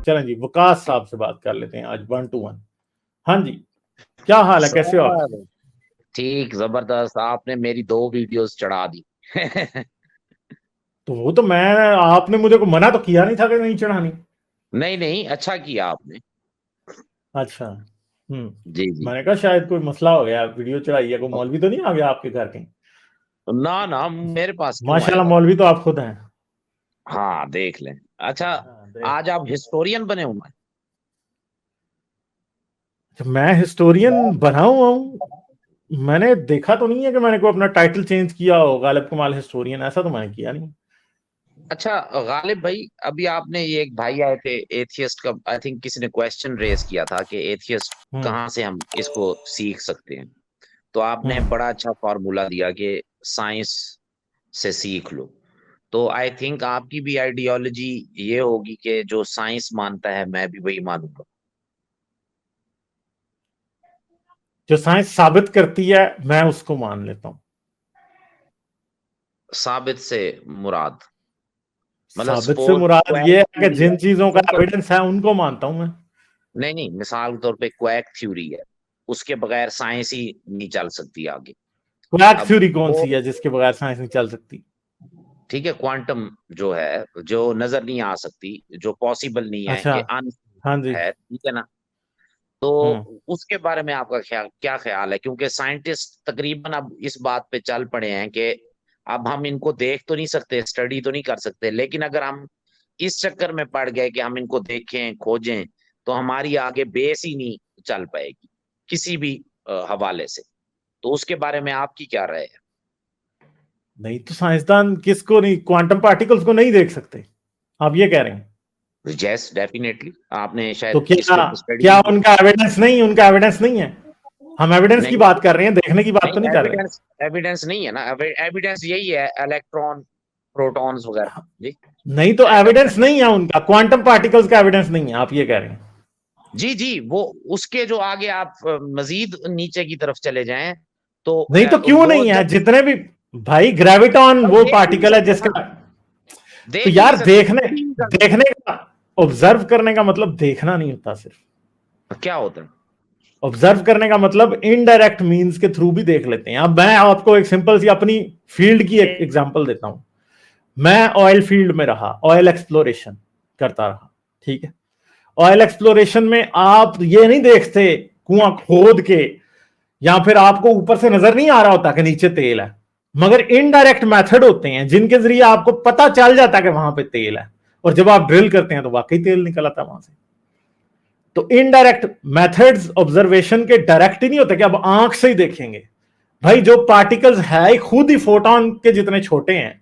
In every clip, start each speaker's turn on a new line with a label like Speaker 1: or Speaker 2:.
Speaker 1: चलें जी, वकास साहब से बात कर लेते हैं आज 1 to 1। हाँ जी, क्या हाल है, कैसे हो आप?
Speaker 2: सर ठीक जबरदस्त, आपने मेरी 2 वीडियोस चढ़ा दी।
Speaker 1: तो वो तो मैं, आपने मुझे को मना तो किया नहीं था कि नहीं चढ़ानी।
Speaker 2: नहीं नहीं, अच्छा किया आपने।
Speaker 1: अच्छा।
Speaker 2: जी जी।
Speaker 1: मैंने कहा शायद कोई मसला हो गया, वीडियो चढ़ाई है, कोई मौलवी तो नहीं आ गया आपके घर कहीं?
Speaker 2: ना ना, मेरे पास क्यों
Speaker 1: माशाल्लाह,
Speaker 2: आएगा।
Speaker 1: मौलवी तो आप खुद हैं।
Speaker 2: हाँ देख लें। अच्छा,
Speaker 1: हाँ, देख।
Speaker 2: आज आप हिस्टोरियन बने हुए हैं।
Speaker 1: अच्छा, मैं हिस्टोरियन बना हुआ हूँ? मैंने देखा तो नहीं है कि मैंने कोई अपना टाइटल चेंज किया हो, गालिब कमाल हिस्टोरियन, ऐसा तो मैंने किया नहीं।
Speaker 2: अच्छा गालिब भाई, अभी आपने ये एक भाई आए थे एथियस्ट का, आई थिंक किसी ने क्वेश्चन रेज किया था कि एथियस्ट
Speaker 1: हम्म।
Speaker 2: कहाँ से हम इसको सीख सकते हैं। तो आपने
Speaker 1: हम्म।
Speaker 2: बड़ा अच्छा फॉर्मूला दिया कि साइंस से सीख लो। तो आई थिंक आपकी भी आइडियोलॉजी ये होगी कि जो साइंस मानता है मैं भी वही मानूंगा।
Speaker 1: जो साइंस साबित करती है मैं उसको मान लेता हूँ।
Speaker 2: साबित से मुराद मतलब
Speaker 1: साबित से
Speaker 2: सपोज
Speaker 1: मुराद
Speaker 2: क्वैक
Speaker 1: ये है कि
Speaker 2: थ्योरी है।
Speaker 1: जिन चीजों का
Speaker 2: सुन तो ले।
Speaker 1: एविडेंस है उनको मानता हूं मैं।
Speaker 2: नहीं नहीं, मिसाल के तौर पे क्वैक थ्योरी है, उसके बगैर साइंस ही नहीं चल सकती आगे।
Speaker 1: क्वैक
Speaker 2: अब
Speaker 1: थ्योरी कौन
Speaker 2: वो
Speaker 1: सी है जिसके बगैर साइंस नहीं चल सकती?
Speaker 2: ठीक है, क्वांटम जो है, जो नजर नहीं आ सकती, जो पॉसिबल नहीं है
Speaker 1: अच्छा।
Speaker 2: कि अन
Speaker 1: हाँ जी।
Speaker 2: है, ठीक है ना। तो
Speaker 1: हम्म।
Speaker 2: उसके बारे में आपका क्या ख्याल है, क्योंकि साइंटिस्ट तकरीबन अब इस बात पे चल पड़े हैं कि अब हम इनको देख तो नहीं सकते, स्टडी तो नहीं कर सकते, लेकिन अगर हम इस चक्कर में पड़ गए कि हम इनको देखें खोजें, तो हमारी आगे बेस ही नहीं चल पाएगी किसी भी हवाले से। तो उसके बारे में आपकी क्या राय है।
Speaker 1: नहीं तो साइंसदान किसको नहीं, क्वांटम पार्टिकल्स को नहीं देख सकते, आप ये कह रहे हैं?
Speaker 2: यस डेफिनेटली, आपने
Speaker 1: तो
Speaker 2: शायद इस
Speaker 1: क्या,
Speaker 2: पे स्टडी
Speaker 1: क्या
Speaker 2: भी की।
Speaker 1: उनका एविडेंस नहीं, उनका एविडेंस नहीं है? हम एविडेंस की
Speaker 2: नहीं
Speaker 1: बात कर रहे हैं, देखने की बात
Speaker 2: नहीं,
Speaker 1: तो नहीं कर रहे।
Speaker 2: एविडेंस एविडेंस नहीं है ना, एविडेंस यही है इलेक्ट्रॉन प्रोटॉन्स वगैरह। जी।
Speaker 1: नहीं तो
Speaker 2: एटम
Speaker 1: एविडेंस नहीं है उनका, क्वांटम पार्टिकल्स का एविडेंस नहीं है, आप ये कह रहे हैं?
Speaker 2: जी जी, वो उसके जो आगे आप मजीद नीचे की तरफ चले जाएं तो
Speaker 1: नहीं तो क्यों
Speaker 2: वो
Speaker 1: नहीं है,
Speaker 2: जब
Speaker 1: जितने भी, भाई ग्रेविटॉन
Speaker 2: अब
Speaker 1: वो
Speaker 2: देख ही नहीं
Speaker 1: पार्टिकल है
Speaker 2: सकते ना,
Speaker 1: जिसका, तो
Speaker 2: देख ही नहीं
Speaker 1: यार
Speaker 2: सकते,
Speaker 1: देखने,
Speaker 2: स्टडी नहीं कर
Speaker 1: देखने का, ऑब्जर्व करने का मतलब देखना नहीं होता सिर्फ।
Speaker 2: सकते। क्या होता है।
Speaker 1: ऑब्जर्व करने का मतलब इनडायरेक्ट मीन्स के थ्रू भी देख लेते हैं। अब मैं आपको एक सिंपल सी अपनी फील्ड की एक एग्जांपल देता हूं। मैं ऑयल फील्ड में रहा, ऑयल एक्सप्लोरेशन करता रहा, ठीक है। ऑयल एक्सप्लोरेशन में आप ये नहीं देखते कुआं खोद के, या फिर आपको ऊपर से नजर नहीं आ रहा होता कि नीचे तेल है, मगर इनडायरेक्ट मेथड होते हैं जिनके जरिए आपको पता चल जाता है कि वहां पे तेल है, और जब आप ड्रिल करते हैं तो वाकई तेल निकल आता वहां से। तो इनडायरेक्ट मेथड्स ऑब्जर्वेशन के डायरेक्ट ही नहीं होते कि अब आंख से ही देखेंगे। भाई जो पार्टिकल्स है खुद ही फोटोन के जितने छोटे हैं,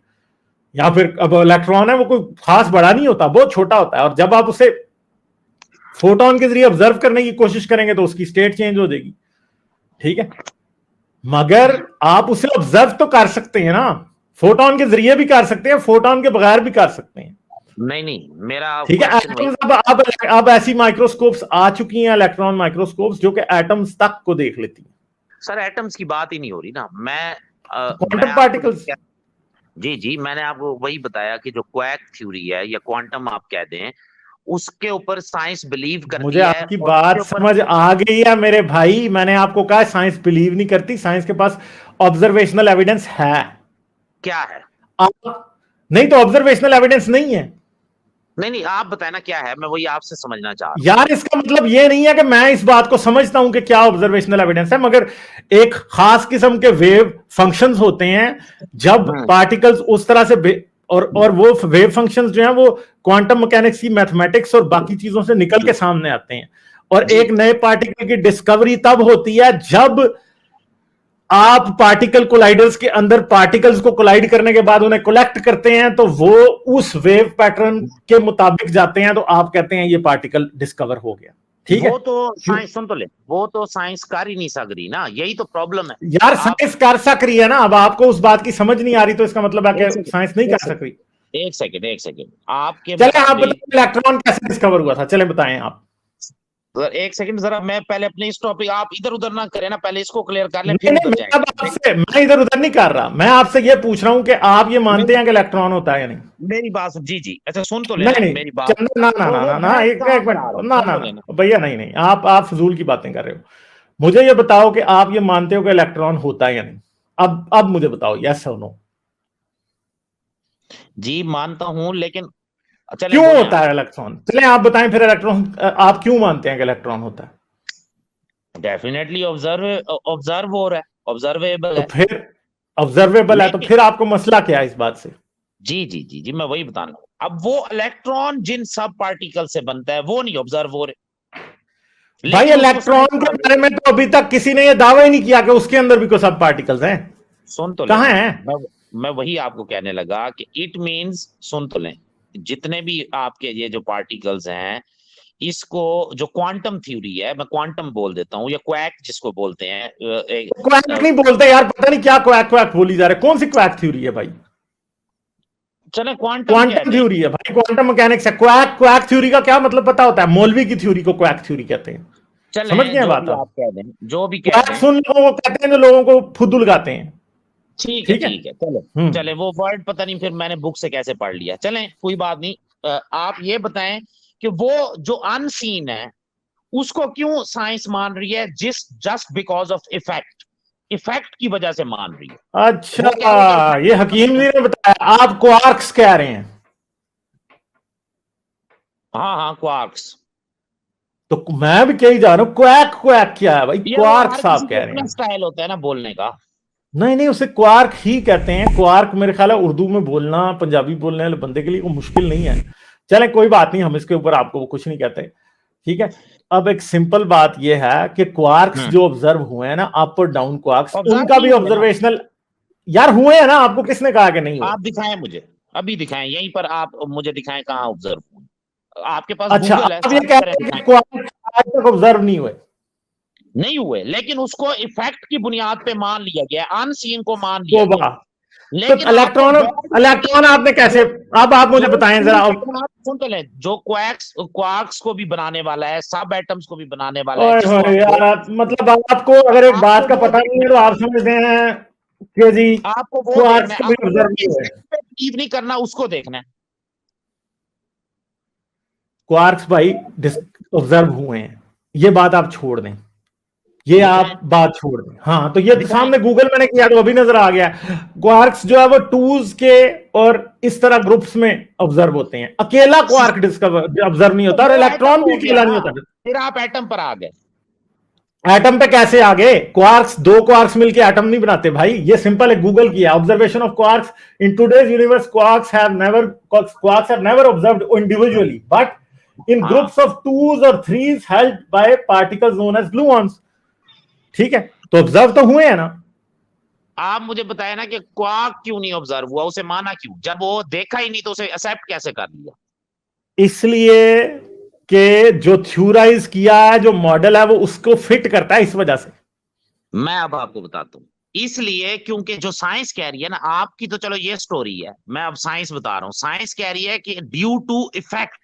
Speaker 1: या फिर अब इलेक्ट्रॉन है वो कोई खास बड़ा नहीं होता, बहुत छोटा होता है, और जब आप उसे फोटोन के जरिए ऑब्जर्व करने की कोशिश करेंगे तो उसकी स्टेट चेंज हो जाएगी, ठीक है। मगर आप उसे ऑब्जर्व तो कर सकते हैं ना, फोटोन के जरिए भी कर सकते हैं, फोटोन के बगैर भी कर सकते हैं,
Speaker 2: नहीं नहीं, मेरा
Speaker 1: ठीक है।
Speaker 2: क्वेश्चन वही।
Speaker 1: एटम्स, अब ऐसी माइक्रोस्कोप्स आ चुकी हैं, इलेक्ट्रॉन माइक्रोस्कोप्स, जो कि एटम्स तक को देख लेती हैं।
Speaker 2: सर एटम्स की बात ही नहीं हो रही ना, मैं
Speaker 1: क्वांटम
Speaker 2: आपको
Speaker 1: पार्टिकल्स,
Speaker 2: जी जी, मैंने आपको वही बताया कि जो क्वैक थ्योरी है या क्वांटम आप कहते हैं, उसके ऊपर साइंस बिलीव
Speaker 1: मुझे
Speaker 2: करती है
Speaker 1: आपकी
Speaker 2: और उसके
Speaker 1: बात
Speaker 2: ऊपर
Speaker 1: समझ आ गई है मेरे भाई, मैंने आपको कहा साइंस बिलीव नहीं करती, साइंस के पास ऑब्जर्वेशनल एविडेंस है।
Speaker 2: क्या है।
Speaker 1: आप, नहीं तो ऑब्जर्वेशनल एविडेंस नहीं है।
Speaker 2: नहीं नहीं, आप बताए ना क्या है, मैं वही आपसे समझना चाह रहा
Speaker 1: यार इसका मतलब ये नहीं है कि मैं इस बात को समझता हूं कि क्या ऑब्जर्वेशनल एविडेंस है, मगर एक खास किस्म के वेव फंक्शंस होते हैं जब
Speaker 2: हूँ।
Speaker 1: पार्टिकल्स उस तरह से और वो वेव फंक्शंस जो हैं वो क्वांटम मैकेनिक्स की, मैथमेटिक्स और बाकी चीजों से निकल के सामने आते हैं। और
Speaker 2: जी।
Speaker 1: एक नए पार्टिकल की डिस्कवरी तब होती है जब आप पार्टिकल कोलाइडर्स के अंदर पार्टिकल्स को कोलाइड करने के बाद उन्हें कलेक्ट करते हैं, तो वो उस वेव पैटर्न के मुताबिक जाते हैं, तो आप कहते हैं ये पार्टिकल डिस्कवर हो गया, ठीक है।
Speaker 2: वो तो
Speaker 1: क्यों?
Speaker 2: साइंस, सुन तो ले, वो तो साइंस कर ही नहीं सक रही ना, यही तो प्रॉब्लम है।
Speaker 1: यार
Speaker 2: आप
Speaker 1: साइंस कर सक रही है ना, अब आपको उस बात की समझ नहीं आ रही, तो इसका मतलब है
Speaker 2: एक
Speaker 1: कि साइंस नहीं
Speaker 2: सेकंड,
Speaker 1: कर सक रही।
Speaker 2: एक सेकंड आपके
Speaker 1: चले आप
Speaker 2: मुकाबले।
Speaker 1: बताएं इलेक्ट्रॉन कैसे डिस्कवर हुआ था, चले बताएं आप।
Speaker 2: एक सेकंड जरा, मैं पहले अपने इस टॉपिक, आप इधर उधर ना करें ना, पहले इसको क्लियर कर ले,
Speaker 1: नहीं
Speaker 2: फिर
Speaker 1: नहीं,
Speaker 2: उधर जाएंगे।
Speaker 1: मैं इधर उधर नहीं कर रहा, मैं आपसे ये पूछ रहा हूं कि आप ये मानते
Speaker 2: मेरी
Speaker 1: हैं कि इलेक्ट्रॉन होता है या नहीं?
Speaker 2: मेरी बात जी जी, अच्छा सुन तो
Speaker 1: नहीं
Speaker 2: लेना
Speaker 1: नहीं,
Speaker 2: मेरी बात।
Speaker 1: चंदन, ना ना
Speaker 2: वो
Speaker 1: ना
Speaker 2: वो
Speaker 1: ना ना,
Speaker 2: मैं
Speaker 1: एक
Speaker 2: कहाँ
Speaker 1: एक
Speaker 2: से
Speaker 1: मिनट,
Speaker 2: आ रहा हूँ,
Speaker 1: ना
Speaker 2: सुन
Speaker 1: ना
Speaker 2: तो लेना।
Speaker 1: ना भैया, नहीं नहीं, आप फजूल की बातें कर रहे हो। मुझे ये बताओ कि आप ये मानते हो कि इलेक्ट्रॉन होता है या नहीं? अब मुझे बताओ, यस और नो।
Speaker 2: जी मानता हूँ, लेकिन चले
Speaker 1: क्यों
Speaker 2: बोले
Speaker 1: होता
Speaker 2: आप।
Speaker 1: है इलेक्ट्रॉन? चलें आप बताएं फिर, इलेक्ट्रॉन आप क्यों मानते हैं कि इलेक्ट्रॉन होता है?
Speaker 2: डेफिनेटली ऑब्जर्व हो रहा है, ऑब्जर्वेबल
Speaker 1: तो
Speaker 2: है।
Speaker 1: फिर ऑब्जर्वेबल है, तो
Speaker 2: लेकिन
Speaker 1: फिर आपको मसला क्या है इस बात से?
Speaker 2: जी जी जी जी, मैं वही बताना हूँ। अब वो इलेक्ट्रॉन जिन सब पार्टिकल से बनता है वो नहीं ऑब्जर्व हो रहे,
Speaker 1: भाई
Speaker 2: लेकिन उसको साइंस
Speaker 1: इलेक्ट्रॉन के
Speaker 2: मान
Speaker 1: बारे
Speaker 2: रही है।
Speaker 1: में तो अभी तक किसी ने यह दावा ही नहीं किया कि उसके अंदर भी कोई सब पार्टिकल्स हैं।
Speaker 2: सुन तो
Speaker 1: कहाँ
Speaker 2: लेना,
Speaker 1: हैं?
Speaker 2: मैं वही आपको कहने लगा कि इट मींस, सुन तो लें, जितने भी आपके ये जो पार्टिकल्स हैं, इसको जो क्वांटम थ्योरी है, मैं क्वांटम बोल देता हूँ, या क्वैक जिसको बोलते हैं,
Speaker 1: क्वैक नहीं बोलते यार, पता नहीं क्या क्वैक क्वैक बोली जा रहे, कौन सी क्वैक थ्योरी है भाई?
Speaker 2: चले क्वांटम कह
Speaker 1: क्वांटम
Speaker 2: दें।
Speaker 1: थ्योरी है भाई, क्वांटम मैकेनिक्स है। क्वैक क्वैक थ्योरी का क्या मतलब पता होता है? मौलवी की थ्योरी को क्वैक थ्योरी कहते हैं। समझ
Speaker 2: चलें
Speaker 1: गए
Speaker 2: जो
Speaker 1: बात
Speaker 2: भी
Speaker 1: आप?
Speaker 2: आप कह दें, जो भी कह
Speaker 1: क्वैक
Speaker 2: दें।
Speaker 1: सुन लोगों को कहते हैं जो लोगों को फुद्दू लगाते हैं।
Speaker 2: ठीक है
Speaker 1: ठीक है।
Speaker 2: ठीक है, चलो। चले, वो वर्ड पता नहीं फिर मैंने बुक से कैसे पढ़ लिया, चलें कोई बात नहीं। आप ये बताएं कि वो जो अनसीन है उसको क्यों साइंस मान रही है, just because of effect, effect की वजह से मान रही है। वो कह
Speaker 1: अच्छा,
Speaker 2: रहे हैं
Speaker 1: ये
Speaker 2: कि
Speaker 1: हकीम जी
Speaker 2: effect-
Speaker 1: ने बताया, आप क्वार्क्स कह रहे हैं?
Speaker 2: हाँ हाँ, क्वार्क्स।
Speaker 1: तो मैं भी कही जा रहा हूं, क्वैक क्वैक क्या है भाई?
Speaker 2: ये वो हर
Speaker 1: क्वार्क्स
Speaker 2: किसी
Speaker 1: आप
Speaker 2: का
Speaker 1: कह रहे
Speaker 2: अपना
Speaker 1: हैं?
Speaker 2: स्टाइल होता है ना बोलने का।
Speaker 1: नहीं नहीं, उसे क्वार्क ही कहते हैं। क्वार्क मेरे ख्याल है उर्दू में बोलना पंजाबी बोलने वाले बंदे के लिए कोई मुश्किल नहीं है। चले कोई बात नहीं, हम इसके ऊपर आपको वो कुछ नहीं कहते। ठीक है। अब एक सिंपल बात यह है कि क्वार्क्स जो ऑब्जर्व हुए हैं ना, अप और डाउन क्वार्क्स,
Speaker 2: ऑब्जर्व
Speaker 1: उनका
Speaker 2: नहीं
Speaker 1: भी
Speaker 2: हुए ना,
Speaker 1: ऑब्जर्वेशनल यार हुए हैं ना। आपको किसने कहा कि नहीं हुए?
Speaker 2: आप दिखाएं मुझे, अभी दिखाएं यहीं पर, आप मुझे दिखाएं कहाँ ऑब्जर्व हुए। आपके पास
Speaker 1: अच्छा,
Speaker 2: गूगल है,
Speaker 1: आप ये
Speaker 2: सर्च करें,
Speaker 1: कहते हैं
Speaker 2: दिखाएं।
Speaker 1: कि क्वार्क्स आज तक ऑब्जर्व नहीं हुए?
Speaker 2: नहीं हुए, लेकिन उसको इफेक्ट की बुनियाद पे मान लिया गया, अनसीन को मान लिया
Speaker 1: तो
Speaker 2: गया।
Speaker 1: वाह, तो
Speaker 2: लेकिन आपको
Speaker 1: इलेक्ट्रॉन,
Speaker 2: वर्ड बताइए
Speaker 1: इलेक्ट्रॉन आपने कैसे,
Speaker 2: जो
Speaker 1: अब आप मुझे
Speaker 2: जो
Speaker 1: बताएं
Speaker 2: प्रूव
Speaker 1: जरा।
Speaker 2: करना, आप सुन तो लें, जो क्वार्क्स क्वार्क्स को भी बनाने वाला है, सब एटम्स को भी बनाने वाला है,
Speaker 1: ओए
Speaker 2: जिसको
Speaker 1: होए
Speaker 2: हम
Speaker 1: यार,
Speaker 2: बोल,
Speaker 1: मतलब आपको अगर एक बात
Speaker 2: आपको
Speaker 1: का
Speaker 2: वो
Speaker 1: पता नहीं
Speaker 2: देखना
Speaker 1: है तो
Speaker 2: है,
Speaker 1: आप समझते हैं कि जी
Speaker 2: आपको वो देखना
Speaker 1: क्वार्क्स
Speaker 2: है,
Speaker 1: कभी
Speaker 2: आपको वो
Speaker 1: ऑब्जर्व नहीं
Speaker 2: इस
Speaker 1: हुए।
Speaker 2: पे बिलीव नहीं करना, उसको देखना है।
Speaker 1: क्वार्क्स भाई ऑब्जर्व हुए हैं, ये बात आप छोड़ दें, ये
Speaker 2: दिखाएं,
Speaker 1: आप बात छोड़ दें। हाँ, तो ये तो
Speaker 2: दिखाएं।
Speaker 1: सामने गूगल मैंने किया तो अभी नजर आ गया। क्वार्क्स जो है वो टूज के और इस तरह ग्रुप्स में ऑब्जर्व होते हैं। अकेला क्वार्क डिस्कवर ऑब्जर्व नहीं
Speaker 2: तो
Speaker 1: होता, और
Speaker 2: वो
Speaker 1: इलेक्ट्रॉन
Speaker 2: एटम
Speaker 1: भी
Speaker 2: हो गया
Speaker 1: अकेला नहीं
Speaker 2: ना,
Speaker 1: होता।
Speaker 2: फिर आप एटम पर आ गए।
Speaker 1: एटम पे कैसे आ गए? क्वार्क्स, दो क्वार्क्स मिलके एटम नहीं बनाते भाई, ये सिंपल है, गूगल किया। Observation of quarks in today's universe, quarks have never observed individually but in
Speaker 2: हाँ,
Speaker 1: ग्रुप्स ऑफ टूज और threes held by particles known as gluons. ठीक है, तो ऑब्जर्व तो हुए हैं ना।
Speaker 2: आप मुझे बताया ना कि क्वार्क क्यों नहीं ऑब्जर्व हुआ, उसे माना क्यों, जब वो देखा ही नहीं तो उसे एक्सेप्ट कैसे कर लिया।
Speaker 1: इसलिए कि जो थ्योराइज किया है, जो मॉडल है, वो उसको फिट करता है, इस वजह से।
Speaker 2: मैं अब आपको बताता हूँ, इसलिए क्योंकि जो साइंस कह रही है ना, आपकी तो चलो ये स्टोरी है, मैं अब साइंस बता रहा हूँ। साइंस कह रही है कि ड्यू टू इफेक्ट,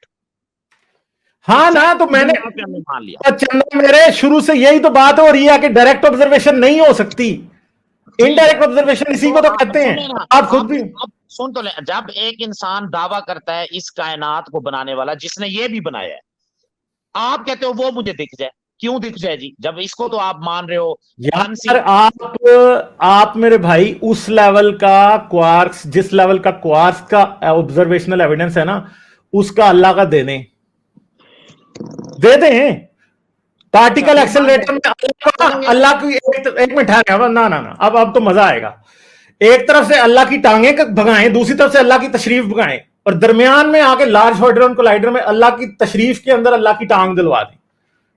Speaker 1: हाँ ना,
Speaker 2: इफेक्ट
Speaker 1: तो
Speaker 2: की
Speaker 1: मैंने,
Speaker 2: बुनियाद पे हमने मान लिया।
Speaker 1: चंदा मेरे, शुरू से यही तो बात हो रही है कि डायरेक्ट ऑब्जर्वेशन नहीं हो सकती।
Speaker 2: ठीक है,
Speaker 1: इनडायरेक्ट ऑब्जर्वेशन इसी
Speaker 2: तो
Speaker 1: को तो
Speaker 2: आप
Speaker 1: कहते हैं।
Speaker 2: सुने ना,
Speaker 1: आप खुद भी।
Speaker 2: आप सुन तो ले, जब एक इंसान दावा करता है इस कायनात को बनाने वाला जिसने ये भी बनाया है, आप कहते हो वो मुझे दिख जाए, क्यों दिख जाए जी, जब इसको तो आप मान रहे हो
Speaker 1: यार
Speaker 2: अनसीन।
Speaker 1: आप मेरे भाई उस लेवल का क्वार्क्स, जिस लेवल का क्वार्क्स का ऑब्जर्वेशनल एविडेंस है ना, उसका अल्लाह का दे दें।
Speaker 2: अच्छा,
Speaker 1: पार्टिकल
Speaker 2: वो मान
Speaker 1: एक्सेलरेटर में
Speaker 2: लेते,
Speaker 1: अल्लाह की एक मिनट ठहर, ना ना ना, अब तो मजा आएगा। एक तरफ से अल्लाह की टांगे भगाएं, दूसरी तरफ से अल्लाह की तशरीफ भगाएं, और दरमियान में आके लार्ज हाइड्रोजन कोलाइडर में अल्लाह की तशरीफ के अंदर अल्लाह की टांग दिलवा दें।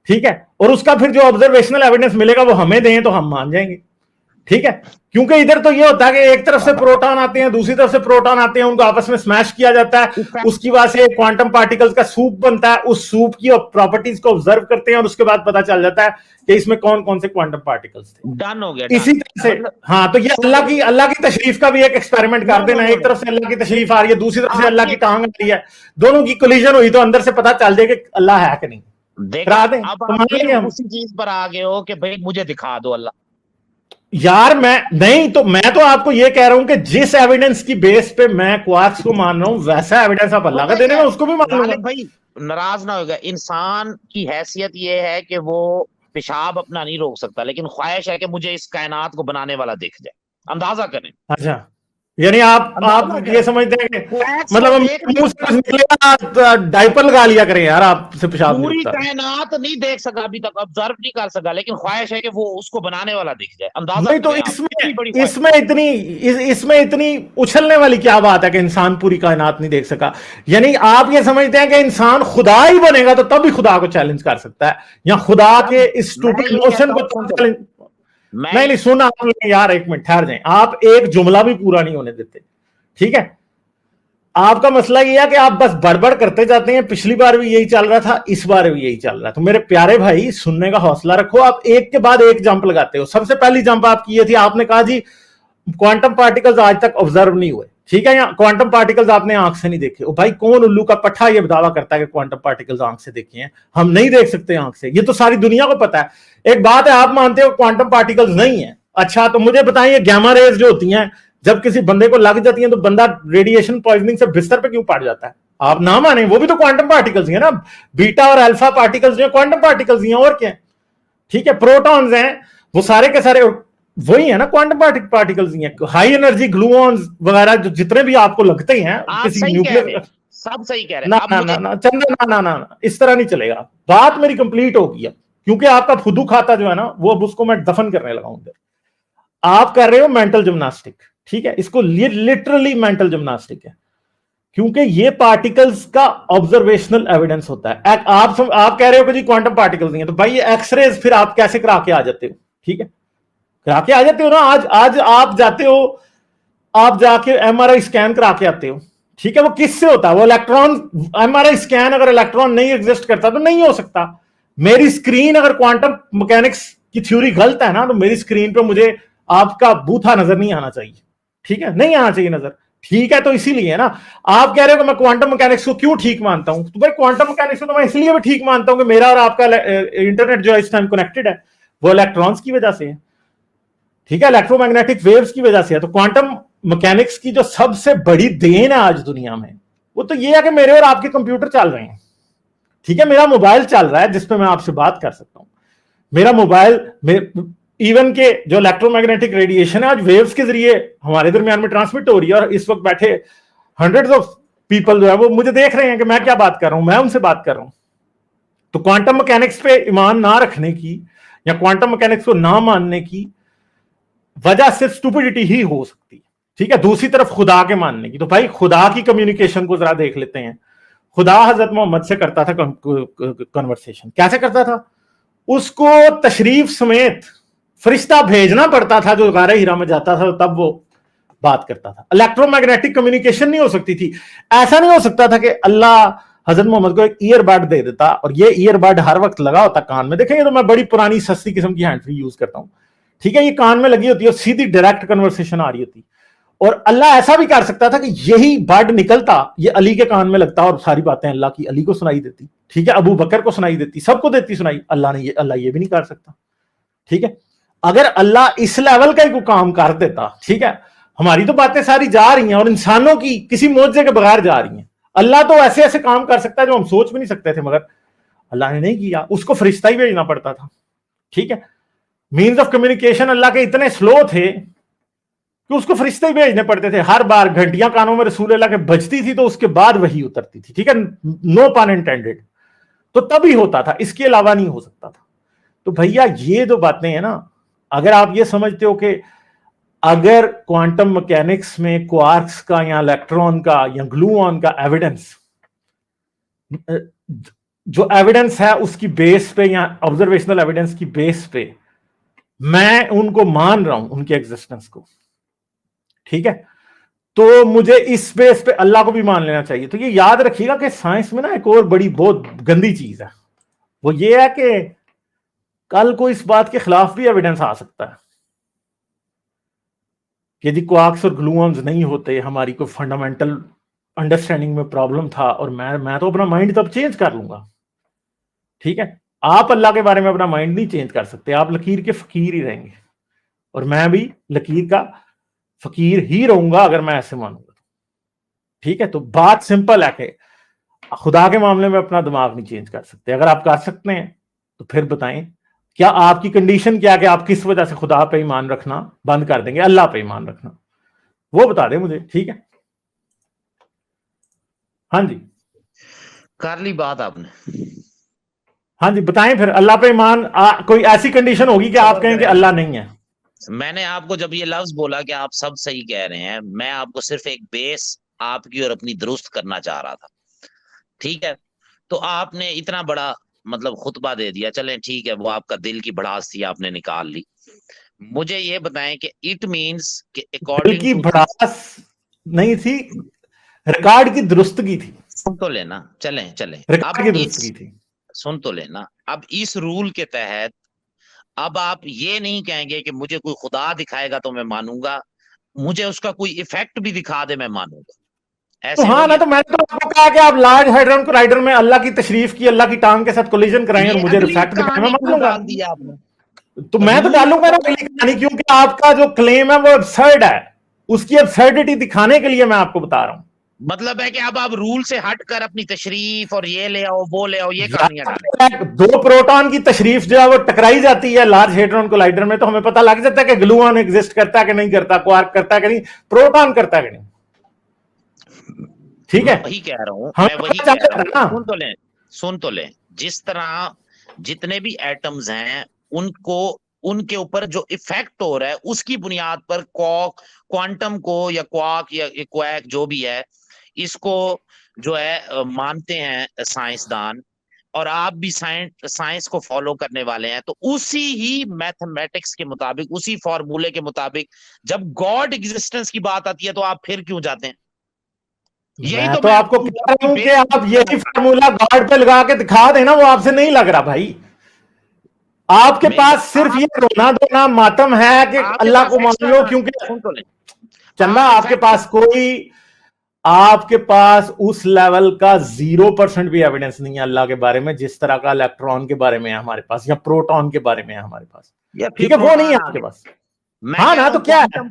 Speaker 1: ठीक है, और उसका फिर जो ऑब्जर्वेशनल एविडेंस मिलेगा वो हमें दें तो हम मान जाएंगे। ठीक है, क्योंकि इधर तो ये होता है कि एक तरफ से प्रोटॉन आते हैं, दूसरी तरफ से प्रोटॉन आते हैं, उनको आपस में स्मैश किया जाता है,
Speaker 2: इफेक्ट
Speaker 1: उसकी वजह से क्वांटम पार्टिकल्स का सूप बनता है, उस सूप की प्रॉपर्टीज को ऑब्जर्व करते हैं, और उसके बाद पता चल जाता है कि इसमें कौन कौन से क्वांटम पार्टिकल्स थे।
Speaker 2: डन हो गया,
Speaker 1: इसी
Speaker 2: डन।
Speaker 1: तरह से,
Speaker 2: मतलब
Speaker 1: हाँ, तो ये
Speaker 2: सुन तो ले,
Speaker 1: अल्लाह की तशरीफ का भी एक एक्सपेरिमेंट
Speaker 2: नो
Speaker 1: कर
Speaker 2: नो
Speaker 1: देना।
Speaker 2: नो
Speaker 1: एक
Speaker 2: नो,
Speaker 1: तरफ से अल्लाह की तशरीफ आ रही है, दूसरी तरफ से अल्लाह
Speaker 2: आपने
Speaker 1: की टांग आ रही है, दोनों की कोलिजन हुई तो अंदर से पता चल जाए कि अल्लाह है कि नहीं।
Speaker 2: देखा,
Speaker 1: करा दें
Speaker 2: अब
Speaker 1: तो
Speaker 2: आप
Speaker 1: मान
Speaker 2: फिर
Speaker 1: लेंगे हम।
Speaker 2: उसी चीज पर आ गए हो कि भाई मुझे दिखा दो अल्लाह।
Speaker 1: यार मैं नहीं, तो मैं तो आपको ये कह रहा हूं कि जिस एविडेंस की बेस पे मैं क्वार्क्स को मान रहा हूं वैसा एविडेंस आप अल्लाह का
Speaker 2: होता
Speaker 1: दे
Speaker 2: क्या
Speaker 1: देना,
Speaker 2: है
Speaker 1: उसको भी मान लूंगा।
Speaker 2: गालिब भाई, नाराज ना होगा, इंसान की हैसियत ये है कि वो पेशाब अपना नहीं रोक सकता, लेकिन ख्वाहिश है कि मुझे इस कायनात को बनाने वाला दिख जाए। अंदाजा करें,
Speaker 1: अच्छा, यानी आप
Speaker 2: अंदाजा
Speaker 1: ये
Speaker 2: करें,
Speaker 1: समझते हैं कि
Speaker 2: फ्लैक्स को
Speaker 1: मतलब हम
Speaker 2: देख नहीं
Speaker 1: मुंह से
Speaker 2: सकता,
Speaker 1: कुछ निकलेगा डायपर लगा लिया करें यार, आपसे पेशाब नहीं
Speaker 2: पूरी
Speaker 1: रुकता।
Speaker 2: कायनात नहीं देख सका, अभी तक ऑब्जर्व नहीं कर सका, लेकिन ख्वाहिश है कि वो उसको बनाने वाला दिख जाए। अंदाजा
Speaker 1: नहीं तो
Speaker 2: करें आप, कितनी बड़ी ख्वाहिश।
Speaker 1: इसमें इतनी उछलने वाली क्या बात है कि इंसान पूरी कायनात नहीं देख सका? यानी आप ये समझते हैं कि इंसान खुदा ही बनेगा तो तब भी खुदा को चैलेंज कर सकता है, या खुदा के
Speaker 2: तब
Speaker 1: इस
Speaker 2: मैं
Speaker 1: स्टूपिड
Speaker 2: ये
Speaker 1: नोशन
Speaker 2: कहता
Speaker 1: को
Speaker 2: हूँ, सुन
Speaker 1: तब
Speaker 2: तो,
Speaker 1: चैलेंज।
Speaker 2: मैं
Speaker 1: नहीं नहीं, सुना आपने यार, एक मिनट ठहर जाएं, आप एक जुमला भी पूरा नहीं होने देते। ठीक है, आपका मसला ये है कि आप बस बड़बड़ करते जाते हैं। पिछली बार भी यही चल रहा था, इस बार भी यही चल रहा है। तो मेरे प्यारे भाई, सुनने का हौसला रखो। आप एक के बाद एक जंप लगाते हो। सबसे पहली जंप आपकी ये थी, आपने कहा जी क्वांटम पार्टिकल्स आज तक ऑब्जर्व नहीं हुए। ठीक है, या क्वांटम पार्टिकल्स आपने आंख से नहीं देखे। ओ भाई, कौन उल्लू का पट्टा ये दावा करता है कि क्वांटम पार्टिकल्स आंख से देखे हैं? हम नहीं देख सकते आंख से, ये तो सारी दुनिया को पता है। एक बात है, आप मानते हो क्वांटम पार्टिकल्स नहीं है, अच्छा तो मुझे बताइए गैमा रेज जो होती हैं जब किसी बंदे को लग जाती है तो बंदा रेडिएशन पॉइजनिंग से बिस्तर पे क्यों पड़ जाता है? आप ना माने, वो भी तो क्वांटम पार्टिकल्स ही है ना। बीटा और अल्फा पार्टिकल्स जो है क्वांटम पार्टिकल्स ही हैं, और क्या है? ठीक है, प्रोटॉन्स हैं वो सारे के सारे वही है ना, क्वांटम पार्टिकल्स ही हैं। हाई एनर्जी ग्लूऑन्स वगैरह जो जितने भी आपको लगते हैं
Speaker 2: आप
Speaker 1: किसी
Speaker 2: सही कह रहे
Speaker 1: न्यूक्लियर।
Speaker 2: हैं, सब सही कह रहे
Speaker 1: ना
Speaker 2: हैं। अब
Speaker 1: ना ना
Speaker 2: मुझे,
Speaker 1: ना चंद्र, ना, इस तरह नहीं चलेगा। बात मेरी कंप्लीट होगी अब, क्योंकि आपका फुदू खाता जो है ना, वो अब उसको मैं दफन करने लगा हूं। आप कर रहे हो मेंटल जिम्नास्टिक। ठीक है, इसको लिटरली मेंटल जिम्नास्टिक है, क्योंकि ये पार्टिकल्स का ऑब्जर्वेशनल एविडेंस होता है। आप कह रहे हो कि जी क्वांटम पार्टिकल्स नहीं है, तो भाई ये एक्सरेज फिर आप कैसे करा के आ जाते हो? ठीक है, करा के आ जाते हो ना। आज आज आप जाते हो, आप जाके एमआरआई स्कैन करा के आते हो। ठीक है, वो किससे होता है? वो इलेक्ट्रॉन, एमआरआई स्कैन अगर इलेक्ट्रॉन नहीं एग्जिस्ट करता तो नहीं हो सकता। मेरी स्क्रीन, अगर क्वांटम मैकेनिक्स की थ्योरी गलत है ना, तो मेरी स्क्रीन पे मुझे आपका बूथा नजर नहीं आना चाहिए। ठीक है, नहीं आना चाहिए नजर। ठीक है, तो इसीलिए ना आप कह रहे हो कि मैं क्वांटम मैकेनिक्स को क्यों ठीक मानता हूं, तो भाई क्वांटम मैकेनिक्स को तो मैं इसलिए भी ठीक मानता हूं कि मेरा और आपका इंटरनेट जो है इस टाइम कनेक्टेड है, वो इलेक्ट्रॉन्स की वजह से है। ठीक है, इलेक्ट्रोमैग्नेटिक वेव्स की वजह से है। तो क्वांटम मैकेनिक्स की जो सबसे बड़ी देन है आज दुनिया में, वो तो ये है कि मेरे और आपके कंप्यूटर चल रहे हैं। ठीक है, मेरा मोबाइल चल रहा है जिसपे मैं आपसे बात कर सकता हूं। मेरा मोबाइल इवन के जो इलेक्ट्रोमैग्नेटिक रेडिएशन है आज वेव्स के जरिए हमारे दरमियान में ट्रांसमिट हो रही है, और इस वक्त बैठे हंड्रेड्स ऑफ पीपल जो है वो मुझे देख रहे हैं कि मैं क्या बात कर रहा हूं, मैं उनसे बात कर रहा हूं। तो क्वांटम मैकेनिक्स पे ईमान ना रखने की या क्वांटम मैकेनिक्स को ना मानने की वजह सिर्फ स्टुपिडिटी ही हो सकती है। ठीक है, दूसरी तरफ खुदा के मानने की, तो भाई खुदा की कम्युनिकेशन को जरा देख लेते हैं। खुदा हजरत मोहम्मद से करता था कन्वर्सेशन, कैसे करता था? उसको तशरीफ समेत फरिश्ता भेजना पड़ता था जो गारे हीरा में जाता था, तब वो बात करता था। इलेक्ट्रोमैग्नेटिक कम्युनिकेशन नहीं हो सकती थी। ऐसा नहीं हो सकता था कि अल्लाह हजरत मोहम्मद को एक ईयरबड दे देता और ये ईयरबड हर वक्त लगा होता कान में। देखेंगे तो मैं बड़ी पुरानी सस्ती किस्म की हैंड फ्री यूज करता हूं। ठीक है, ये कान में लगी होती है, सीधी डायरेक्ट कन्वर्सेशन आ रही होती। और अल्लाह ऐसा भी कर सकता था कि यही बड निकलता, ये अली के कान में लगता और सारी बातें अल्लाह की अली को सुनाई देती। ठीक है, अबू बकर को सुनाई देती, सबको देती सुनाई। अल्लाह ये भी नहीं कर सकता। ठीक है, अगर अल्लाह इस लेवल का ही कोई काम कर देता, ठीक है, हमारी तो बातें सारी जा रही हैं और इंसानों की किसी मुआवजे के बगैर जा रही हैं। अल्लाह तो ऐसे ऐसे काम कर सकता है जो हम सोच भी नहीं सकते थे, मगर अल्लाह ने नहीं किया। उसको फरिश्ता ही भेजना पड़ता था। ठीक है, मीन्स ऑफ कम्युनिकेशन अल्लाह के इतने स्लो थे कि उसको फरिश्ते ही भेजने पड़ते थे। हर बार घंटियां कानों में रसूल अल्लाह के बजती थी तो उसके बाद वही उतरती थी। ठीक है, नो पन इंटेंडेड। तो तभी होता था, इसके अलावा नहीं हो सकता था। तो भैया ये जो बातें हैं ना, अगर आप ये समझते हो कि अगर क्वांटम मैकेनिक्स में क्वार्क्स का या इलेक्ट्रॉन का या ग्लूऑन का एविडेंस, जो एविडेंस है उसकी बेस पे या ऑब्जर्वेशनल एविडेंस की बेस पे मैं उनको मान रहा हूं, उनके एग्जिस्टेंस को, ठीक है, तो मुझे इस बेस पे अल्लाह को भी मान लेना चाहिए। तो ये याद रखिएगा कि साइंस में ना एक और बड़ी बहुत गंदी चीज है, वो ये है कि कल को इस बात के खिलाफ भी एविडेंस आ सकता है कि यदि क्वार्क्स और ग्लूऑन्स नहीं होते, हमारी कोई फंडामेंटल अंडरस्टैंडिंग में प्रॉब्लम था, और मैं तो अपना माइंड तब चेंज कर लूंगा। ठीक है, आप अल्लाह के बारे में अपना माइंड नहीं चेंज कर सकते, आप लकीर के फकीर ही रहेंगे, और मैं भी लकीर का फकीर ही रहूंगा अगर मैं ऐसे मानूंगा। ठीक है, तो बात सिंपल है कि खुदा के मामले में अपना दिमाग नहीं चेंज कर सकते। अगर आप कर सकते हैं तो फिर बताएं, क्या आपकी कंडीशन क्या कि आप किस वजह से खुदा पे ईमान रखना बंद कर देंगे, अल्लाह पे ईमान रखना, वो बता दें मुझे। ठीक है, हाँ जी,
Speaker 2: कर ली बात आपने।
Speaker 1: हाँ जी, बताएं फिर अल्लाह पे ईमान कोई ऐसी कंडीशन होगी कि आप कहेंगे अल्लाह नहीं है।
Speaker 2: मैंने आपको जब ये लफ्ज बोला कि आप सब सही कह रहे हैं, मैं आपको सिर्फ एक बेस आपकी और अपनी दुरुस्त करना चाह रहा था। ठीक है, तो आपने इतना बड़ा मतलब खुतबा दे दिया, चलें ठीक है, वो आपका दिल की भड़ास थी, आपने निकाल ली। मुझे ये बताएं कि इट मींस कि
Speaker 1: दिल
Speaker 2: अकॉर्डिंग
Speaker 1: की
Speaker 2: टू
Speaker 1: भड़ास नहीं थी, रिकॉर्ड की दुरुस्तगी थी,
Speaker 2: सुन तो लेना, चलें चलें
Speaker 1: रिकॉर्ड
Speaker 2: अब
Speaker 1: की
Speaker 2: इस
Speaker 1: दुरुस्तगी थी।
Speaker 2: सुन तो लेना, अब इस रूल के तहत अब आप ये नहीं कहेंगे कि मुझे कोई खुदा दिखाएगा तो मैं मानूंगा, मुझे उसका कोई इफेक्ट भी दिखा दे मैं मानूंगा,
Speaker 1: तो
Speaker 2: ऐसे हो
Speaker 1: हाँ ना,
Speaker 2: गया।
Speaker 1: तो मैंने तो आपको कहा कि आप लार्ज हैड्रन कोलाइडर में अल्लाह की तशरीफ की, अल्लाह की टांग के साथ कोलिजन कराएं और
Speaker 2: ये
Speaker 1: मुझे
Speaker 2: अगली
Speaker 1: रिफ्लेक्ट दिखाएं, मैं
Speaker 2: कहानी
Speaker 1: मान
Speaker 2: क्यों
Speaker 1: लूंगा।
Speaker 2: डाल दी आपने?
Speaker 1: तो मैं तो
Speaker 2: रूल
Speaker 1: डालूंगा ना पहली कहानी, क्योंकि आपका जो क्लेम है वो अब्सर्ड है, उसकी अब्सर्डिटी दिखाने के लिए मैं आपको बता रहा हूं।
Speaker 2: मतलब है कि अब आप रूल से हट कर अपनी तशरीफ और ये ले आओ वो ले आओ ये कहानियां डालें।
Speaker 1: यार, दो प्रोटॉन की तशरीफ जो है वो टकराई जाती है लार्ज हेड्रॉन कोलाइडर में, तो हमें पता लग जाता है कि ग्लूऑन एग्जिस्ट करता है कि नहीं करता, क्वार्क करता है कि नहीं, प्रोटॉन करता है कि नहीं। ठीक है,
Speaker 2: मैं वही कह रहा हूं,
Speaker 1: हम
Speaker 2: मैं वही
Speaker 1: पता
Speaker 2: कह
Speaker 1: चल
Speaker 2: रहा
Speaker 1: जाता
Speaker 2: हूं,
Speaker 1: है ना।
Speaker 2: सुन तो लें, सुन तो लें। जिस तरह जितने भी एटम्स हैं उनको, उनके ऊपर जो इफेक्ट हो रहा है उसकी बुनियाद पर क्वांटम को या क्वाक या क्वैक जो भी है, इसको जो है मानते हैं साइंसदान, और आप भी साइंस साइंस को फॉलो करने वाले हैं, तो उसी ही मैथमेटिक्स के मुताबिक, उसी फॉर्मूले के मुताबिक जब गॉड एग्जिस्टेंस की बात आती है तो आप फिर क्यों जाते हैं? यही
Speaker 1: मैं
Speaker 2: तो
Speaker 1: तो
Speaker 2: मैं
Speaker 1: आपको
Speaker 2: अपनी
Speaker 1: कह
Speaker 2: अपनी
Speaker 1: रहा हूं कि
Speaker 2: बेस
Speaker 1: आप
Speaker 2: करना
Speaker 1: यही
Speaker 2: चाह रहा
Speaker 1: फार्मूला गॉड पे लगा के दिखा देना, वो आपसे नहीं लग रहा भाई। आपके
Speaker 2: हूं। मेरी
Speaker 1: पास
Speaker 2: बात
Speaker 1: सिर्फ ये रोना धोना मातम है कि
Speaker 2: आपके
Speaker 1: अल्लाह
Speaker 2: पास
Speaker 1: को मान लो,
Speaker 2: एक्स्ट्रा,
Speaker 1: क्योंकि
Speaker 2: सुन तो ले,
Speaker 1: चंदा
Speaker 2: आप
Speaker 1: आपके
Speaker 2: इफेक्ट,
Speaker 1: पास कोई, आपके पास उस लेवल का 0% भी एविडेंस नहीं है अल्लाह के बारे में, जिस तरह का इलेक्ट्रॉन के बारे में है हमारे पास या प्रोटॉन के बारे में है हमारे पास।
Speaker 2: या फिर
Speaker 1: ठीक है, वो नहीं है
Speaker 2: प्रोटॉन आ
Speaker 1: आपके
Speaker 2: गया।
Speaker 1: पास।
Speaker 2: मैं
Speaker 1: हाँ
Speaker 2: कह
Speaker 1: ना,
Speaker 2: रहा
Speaker 1: तो
Speaker 2: हूं
Speaker 1: क्या है।
Speaker 2: क्वांटम,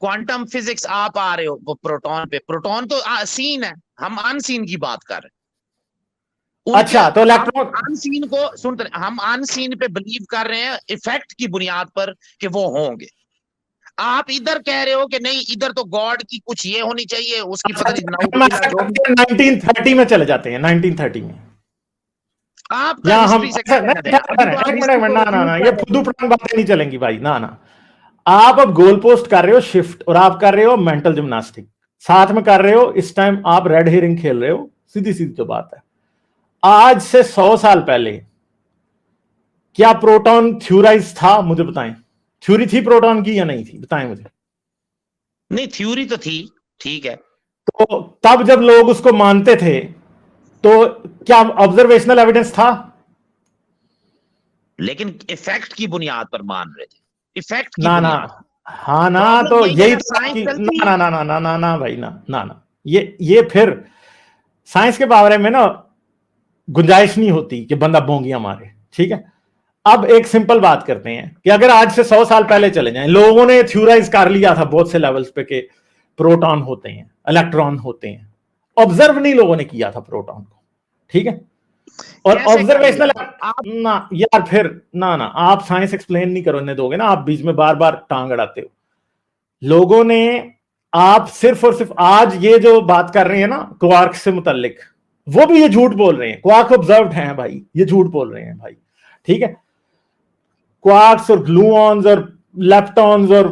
Speaker 2: क्वांटम फिजिक्स आप आ रहे हो वो प्रोटॉन पे, प्रोटॉन तो सीन है, हम अनसीन की बात कर रहे हैं उनके।
Speaker 1: अच्छा, तो
Speaker 2: हम
Speaker 1: इलेक्ट्रॉन,
Speaker 2: अनसीन को सुनते, हम अनसीन पे बिलीव कर रहे हैं इफेक्ट की बुनियाद पर कि वो होंगे। आप इधर कह रहे हो कि नहीं, इधर तो गॉड की कुछ ये होनी चाहिए, उसकी पता नहीं
Speaker 1: हम
Speaker 2: नाउजुबिल्ला
Speaker 1: ऐसा
Speaker 2: जो भी।
Speaker 1: करते हैं 1930 में चले जाते हैं, 1930 में,
Speaker 2: आपका
Speaker 1: या हम
Speaker 2: हिस्ट्री से क्या
Speaker 1: ऐसा
Speaker 2: लेना
Speaker 1: नहीं,
Speaker 2: देना, अभी तो
Speaker 1: एक
Speaker 2: आप
Speaker 1: मिनट
Speaker 2: हिस्ट्री
Speaker 1: एक मिनट,
Speaker 2: को
Speaker 1: ना ना
Speaker 2: रिफ्यूज
Speaker 1: ना, ये
Speaker 2: कर रहे
Speaker 1: फुद्दू
Speaker 2: थे।
Speaker 1: पुरानी बातें नहीं चलेंगी भाई, ना ना। आप अब गोल पोस्ट कर रहे हो शिफ्ट, और आप कर रहे हो मेंटल जिम्नास्टिक, साथ में कर रहे हो। इस टाइम आप रेड हेरिंग खेल रहे हो। सीधी सीधी तो बात है, आज से 100 साल पहले क्या प्रोटॉन थ्योराइज था, मुझे बताएं। थ्योरी थी प्रोटॉन की या नहीं थी, बताएं मुझे।
Speaker 2: नहीं, थ्योरी तो थी, ठीक है,
Speaker 1: तो तब जब लोग उसको मानते थे, तो क्या ऑब्जर्वेशनल एविडेंस था?
Speaker 2: लेकिन इफेक्ट की बुनियाद पर मान रहे थे, इफेक्ट की
Speaker 1: ना ना,
Speaker 2: बुनियाद।
Speaker 1: हाँ ना,
Speaker 2: प्रॉब्लम
Speaker 1: तो
Speaker 2: यही है
Speaker 1: यही
Speaker 2: ना,
Speaker 1: तो
Speaker 2: साइंस
Speaker 1: आपकी,
Speaker 2: चलती
Speaker 1: ना
Speaker 2: है।
Speaker 1: ना ना ना ना ना ना भाई, ना ना ना, ये फिर साइंस के बारे में ना गुंजाइश नहीं होती कि बंदा बोंगियां मारे। ठीक है, अब एक सिंपल बात करते हैं कि अगर आज से 100 साल पहले चले जाएं, लोगों ने थ्योराइज कर लिया था बहुत से लेवल्स पे कि प्रोटॉन होते हैं, इलेक्ट्रॉन होते हैं, ऑब्जर्व नहीं लोगों ने किया था प्रोटॉन को। ठीक है, और
Speaker 2: कैसे कर लिया
Speaker 1: ऑब्जर्वेशनल,
Speaker 2: आप?
Speaker 1: ना यार, फिर ना ना, आप साइंस एक्सप्लेन नहीं करने दोगे ना, आप बीच में बार बार टांग अड़ाते हो। लोगों ने, आप सिर्फ और सिर्फ आज ये जो बात कर रहे हैं ना क्वार्क से मुतल्लिक, वो भी ये झूठ बोल रहे हैं। क्वार्क ऑब्जर्व्ड हैं भाई, ये झूठ बोल रहे हैं भाई। ठीक है, क्वार्क्स और ग्लूऑन्स और लेप्टॉन्स और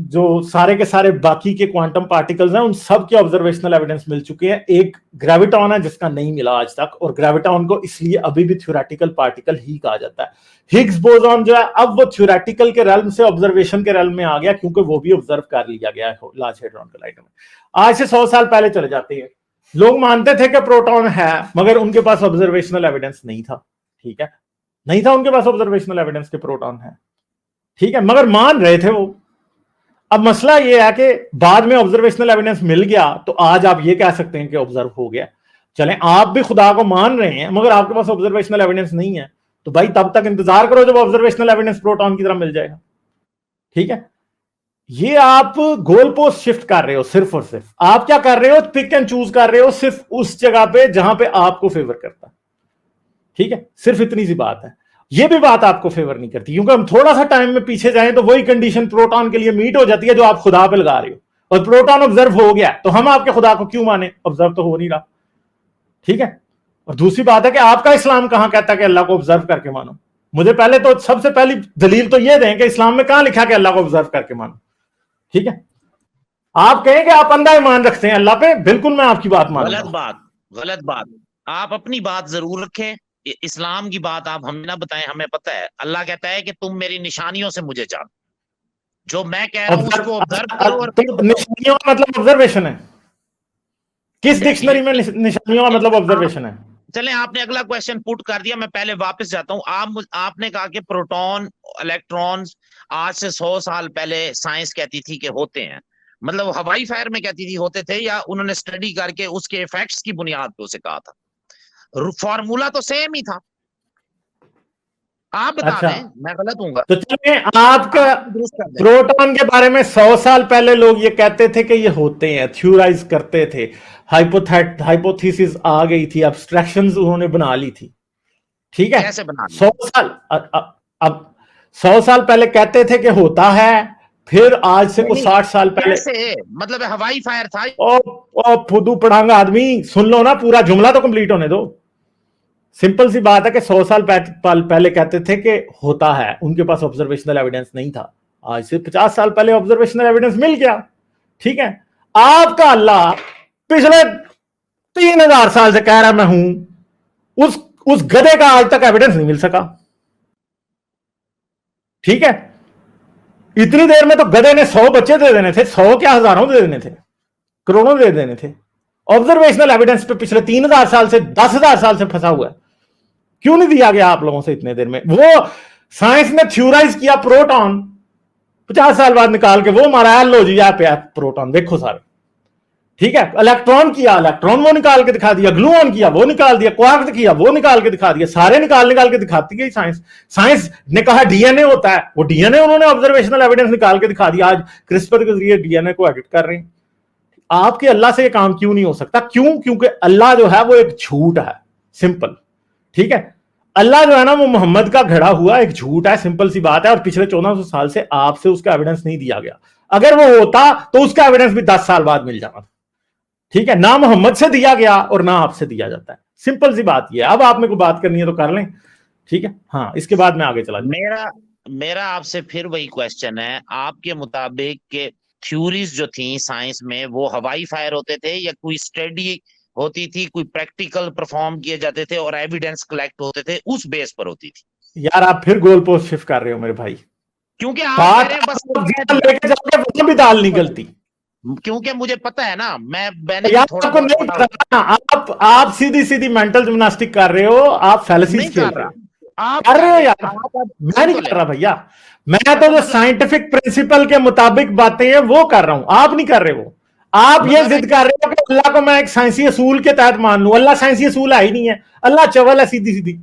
Speaker 1: जो सारे के सारे बाकी के क्वांटम पार्टिकल्स हैं, उन सब के ऑब्जर्वेशनल एविडेंस मिल चुके हैं। एक ग्रेविटॉन है जिसका नहीं मिला आज तक, और ग्रेविटॉन को इसलिए अभी भी थ्योरेटिकल पार्टिकल ही कहा जाता है। हिग्स बोसॉन जो है, अब वो थ्योरेटिकल के रेल्म से ऑब्जर्वेशन के रेल्म में आ गया, क्योंकि वो भी ऑब्जर्व कर लिया गया है लार्ज हेड्रॉन कोलाइडर में। आज से 100 साल पहले चले जाते हैं, लोग मानते थे कि प्रोटॉन है, मगर उनके पास ऑब्जर्वेशनल एविडेंस नहीं था। ठीक है, नहीं था उनके पास ऑब्जर्वेशनल एविडेंस के प्रोटॉन है। ठीक है, मगर मान रहे थे वो। अब मसला ये है कि बाद में ऑब्जर्वेशनल एविडेंस मिल गया, तो आज आप ये कह सकते हैं कि ऑब्जर्व हो गया। चलें आप भी खुदा को मान रहे हैं मगर आपके पास ऑब्जर्वेशनल एविडेंस नहीं है, तो भाई तब तक इंतजार करो जब ऑब्जर्वेशनल एविडेंस प्रोटॉन की तरह मिल जाएगा। ठीक है, ये आप गोल पोस्ट शिफ्ट कर रहे हो, सिर्फ और सिर्फ आप क्या कर रहे हो, पिक एंड चूज कर रहे हो सिर्फ उस जगह पे जहां पे आपको फेवर करता है। ठीक है, सिर्फ इतनी सी बात है। ये भी बात आपको फेवर नहीं करती, क्योंकि हम थोड़ा सा टाइम में पीछे जाएं तो वही कंडीशन प्रोटॉन के लिए मीट हो जाती है जो आप खुदा पे लगा रहे हो, और प्रोटॉन ऑब्जर्व हो गया तो हम आपके खुदा को क्यों माने, ऑब्जर्व तो हो नहीं रहा। ठीक है, और दूसरी बात है कि आपका इस्लाम कहां कहता है कि अल्लाह को ऑब्जर्व करके मानो। मुझे पहले तो सबसे पहली दलील तो यह दें कि इस्लाम में कहां लिखा कि अल्लाह को ऑब्जर्व करके मानो। ठीक है, आप कहें कि आप अंधा ईमान रखते हैं अल्लाह पे, बिल्कुल मैं आपकी बात मानूंगा।
Speaker 2: गलत बात, गलत बात। आप अपनी बात जरूर रखें, इस्लाम की बात आप हमें ना बताएं, हमें पता है। अल्लाह कहता है कि तुम मेरी निशानियों से मुझे जानो, जो मैं कह रहा हूं उसको ऑब्जर्व करो और फिर
Speaker 1: तो निशानियों का मतलब ऑब्जर्वेशन है, किस डिक्शनरी में निशानियों का मतलब ऑब्जर्वेशन है?
Speaker 2: चलें, आपने अगला क्वेश्चन पुट कर दिया, मैं पहले वापस जाता हूं। आपने कहा कि प्रोटॉन इलेक्ट्रॉन्स आज से 100 साल पहले साइंस कहती थी कि होते हैं, मतलब हवाई फायर में कहती थी होते थे, या उन्होंने स्टडी करके उसके इफेक्ट्स की बुनियाद पे उसे कहा था? फॉर्मूला तो सेम ही था, आप बता
Speaker 1: अच्छा,
Speaker 2: दें, मैं गलत हूँ।
Speaker 1: तो चलिए आपका प्रोटॉन के बारे में 100 साल पहले लोग ये कहते थे कि ये होते हैं, थ्योराइज करते थे, हाइपोथेसिस आ गई थी, अब्स्ट्रैक्शंस उन्होंने बना ली थी। ठीक है,
Speaker 2: कैसे बना
Speaker 1: 100 साल अब 100 साल पहले कहते थे कि होता है, फिर आज से को 60 साल पहले
Speaker 2: कैसे, मतलब हवाई फायर था?
Speaker 1: ओ फुदू पढ़ांगा आदमी, सुन लो ना, पूरा जुमला तो कंप्लीट होने दो। सिंपल सी बात है कि 100 साल पहले कहते थे कि होता है, उनके पास ऑब्जर्वेशनल एविडेंस नहीं था। आज से 50 साल पहले ऑब्जर्वेशनल एविडेंस मिल गया। ठीक है, आपका अल्लाह पिछले 3000 साल से कह रहा मैं हूं, उस गधे का आज तक एविडेंस नहीं मिल सका। ठीक है, इतनी देर में तो गधे ने 100 बच्चे दे देने थे, 100 क्या हजारों दे देने थे, करोड़ों दे देने थे। ऑब्जर्वेशनल एविडेंस पे पिछले 3000 साल से 10,000 साल से फंसा हुआ है, क्यों नहीं दिया गया आप लोगों से इतने देर में? वो साइंस ने थ्योराइज किया प्रोटॉन, 50 साल बाद निकाल के वो मारा, लो जी आप प्रोटॉन देखो सारे। ठीक है, इलेक्ट्रॉन किया, इलेक्ट्रॉन वो निकाल के दिखा दिया, ग्लूऑन किया वो निकाल दिया, क्वार्क किया वो निकाल के दिखा दिया, सारे निकाल के दिखाती है साइंस। साइंस ने कहा डीएनए होता है, वो डीएनए उन्होंने ऑब्जर्वेशनल एविडेंस निकाल के दिखा दिया। आज क्रिस्पर के जरिए डीएनए को एडिट कर रहे हैं। आपके अल्लाह से ये काम क्यों नहीं हो सकता? क्यों? क्योंकि अल्लाह जो है वो एक झूठ है, सिंपल। ठीक है, अल्लाह जो है ना वो मोहम्मद का घड़ा हुआ एक झूठ है, सिंपल सी बात है। और पिछले 1400 साल से आपसे उसका एविडेंस नहीं दिया गया। अगर वो होता तो उसका एविडेंस भी 10 साल बाद मिल जाना था। ठीक है, ना मोहम्मद से दिया गया और ना आपसे दिया जाता है, सिंपल सी बात ये है। अब आप मेरे को बात करनी है तो कर लें। ठीक है, हाँ, इसके बाद मैं आगे चला
Speaker 2: जाऊं। मेरा आपसे फिर वही क्वेश्चन है, आपके मुताबिक के थ्योरीज जो थी साइंस में वो हवाई फायर होते थे, या कोई स्टडी होती थी, कोई प्रैक्टिकल परफॉर्म किए जाते थे और एविडेंस कलेक्ट होते थे, उस बेस पर होती थी?
Speaker 1: यार आप फिर गोल पोस्ट शिफ्ट कर रहे हो मेरे भाई,
Speaker 2: क्योंकि आप बस
Speaker 1: लेके जाके वहां भी दाल नहीं गलती।
Speaker 2: क्योंकि मुझे पता है ना, मैंने
Speaker 1: आपको नहीं पता, आप सीधी सीधी मेंटल जिम्नास्टिक कर रहे हो, आप फैलेसीज खेल रहे हो। आप कर रहे हो यार, मैं नहीं कर रहा भैया, मैं तो जो साइंटिफिक प्रिंसिपल के मुताबिक बातें हैं वो कर रहा हूं, आप नहीं कर रहे हो। आप ये जिद कर रहे हो कि अल्लाह को मैं एक साइंसी असूल के तहत मान लूं। अल्लाह साइंसी असूल है ही नहीं है, अल्लाह चवल है सीधी सीधी।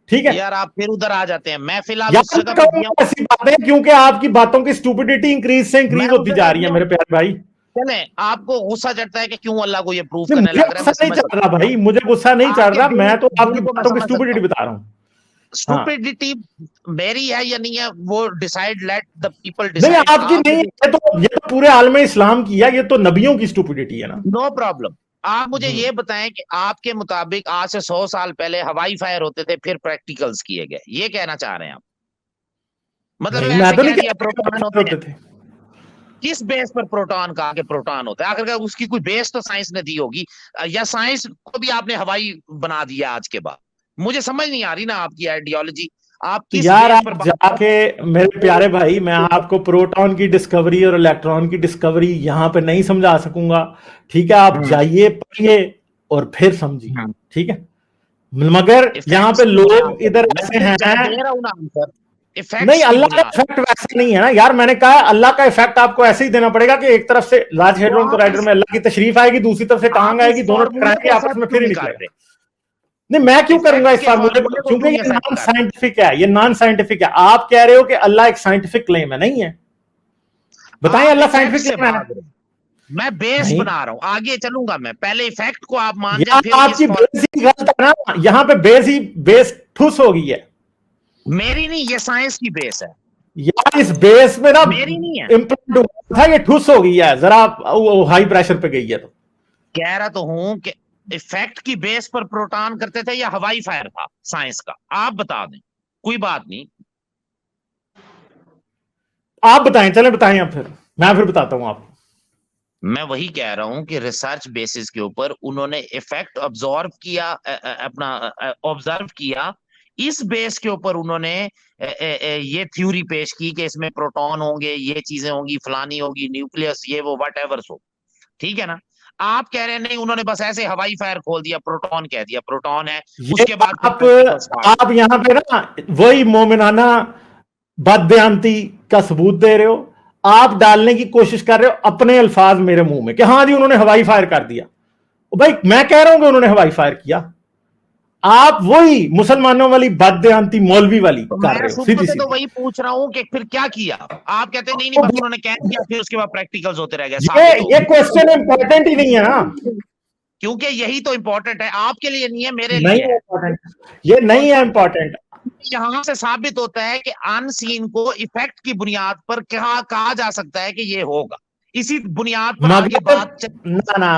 Speaker 1: ठीक है
Speaker 2: यार, आप फिर उधर आ जाते हैं, मैं फिलहाल
Speaker 1: ऐसी बातें, क्योंकि आपकी बातों की स्टूपिडिटी इंक्रीज से इंक्रीज होती जा रही है मेरे प्यारे भाई।
Speaker 2: चले, आपको गुस्सा चढ़ता है कि क्यों अल्लाह को ये प्रूफ करने लग रहा है?
Speaker 1: नहीं चढ़ रहा भाई, मुझे गुस्सा नहीं चढ़ रहा, मैं तो आपकी बातों की स्टूपिडिटी बता रहा हूं।
Speaker 2: स्टूपिडिटी मेरी है या नहीं है वो decide, let the people decide.
Speaker 1: नहीं, आपकी नहीं, ये तो पूरे आलम इस्लाम की है, ये तो नबियों की स्टूपिडिटी है ना।
Speaker 2: No problem. आप मुझे ये बताएं कि आपके मुताबिक आज से 100 साल पहले हवाई फायर होते थे, फिर प्रैक्टिकल्स किए गए, ये कहना चाह रहे हैं आप? मतलब
Speaker 1: मैं तो नहीं कह
Speaker 2: प्रोटॉन होते थे। किस बेस पर प्रोटॉन कहा कि प्रोटॉन होता है? आखिरकार उसकी कोई बेस तो साइंस ने दी होगी, या साइंस को भी आपने हवाई बना दिया आज के बाद? मुझे समझ नहीं आ रही ना आपकी आइडियोलॉजी। आप किस
Speaker 1: यार आप जाके मेरे प्यारे भाई, मैं आपको प्रोटॉन की डिस्कवरी और इलेक्ट्रॉन की डिस्कवरी यहाँ पे नहीं समझा सकूंगा। ठीक है, आप जाइए पढ़िए और फिर समझिए। ठीक है, मगर यहाँ पे लोग इधर ऐसे हैं,
Speaker 2: इफेक्ट
Speaker 1: नहीं, अल्लाह का इफेक्ट वैसा नहीं है ना यार। मैंने कहा अल्लाह का इफेक्ट आपको ऐसे ही देना पड़ेगा कि एक तरफ से लार्ज हेड्रोन कोलाइडर में अल्लाह की तशरीफ आएगी, दूसरी तरफ से टांग आएगी, दोनों टकराएंगे आपस में, फिर ही निकलेगा। नहीं, मैं क्यों करूंगा इस फार्मूले को, क्योंकि ये नॉन साइंटिफिक है, ये नॉन साइंटिफिक है। आप कह रहे हो कि अल्लाह एक साइंटिफिक क्लेम है, नहीं है। बताएं अल्लाह साइंटिफिक क्लेम है?
Speaker 2: मैं बेस बना रहा हूं, आगे चलूंगा मैं, पहले इफेक्ट को आप मान जाए, फिर
Speaker 1: आपकी बेस ही गलत है ना, यहाँ पे बेस ठुस हो गई है।
Speaker 2: मेरी नहीं, ये साइंस की बेस है
Speaker 1: यार। इस बेस में ना
Speaker 2: मेरी नहीं है,
Speaker 1: इम्प्लांट हुआ था, ये ठुस हो गई है, जरा हाई प्रेशर पे गई है। तो
Speaker 2: कह रहा तो हूं कि इफेक्ट की बेस पर प्रोटॉन करते थे या हवाई फायर था साइंस का, आप बता दें, कोई बात नहीं।
Speaker 1: आप बताएं, चलें बताएं आप, फिर मैं फिर बताता हूं आपको।
Speaker 2: मैं वही कह रहा हूं कि रिसर्च बेसिस के ऊपर उन्होंने इफेक्ट ऑब्जर्व किया, अपना ऑब्जर्व किया, इस बेस के ऊपर उन्होंने ये थ्योरी पेश की कि इसमें प्रोटॉन होंगे, ये चीजें होंगी, फलानी होगी, न्यूक्लियस, ये वो वट एवर सो, ठीक है ना। आप कह रहे हैं नहीं, उन्होंने बस ऐसे हवाई फायर खोल दिया, प्रोटॉन कह दिया, प्रोटॉन है, उसके बाद
Speaker 1: आप यहां पे ना वही मोमिनाना बदबयानती का सबूत दे रहे हो। आप डालने की कोशिश कर रहे हो अपने अल्फाज मेरे मुंह में कि हाँ जी उन्होंने हवाई फायर कर दिया। भाई मैं कह रहा हूं कि उन्होंने हवाई फायर किया, आप वही मुसलमानों वाली बदबयानती मौलवी वाली कर रहे हो सीधी सीधी।
Speaker 2: तो वही पूछ रहा हूं कि फिर क्या किया। आप कहते हैं नहीं नहीं, बस उन्होंने कह दिया, फिर उसके बाद प्रैक्टिकल्स होते रह
Speaker 1: गए। ये क्वेश्चन इंपॉर्टेंट ही नहीं है ना,
Speaker 2: क्योंकि यही तो इंपॉर्टेंट है, आपके लिए नहीं है, मेरे
Speaker 1: नहीं
Speaker 2: लिए
Speaker 1: है। ये नहीं है इंपॉर्टेंट।
Speaker 2: यहां से साबित होता है कि अनसीन को इफेक्ट की बुनियाद पर क्या कहा जा सकता है कि ये होगा, इसी बुनियाद पर आगे बात
Speaker 1: ना ना,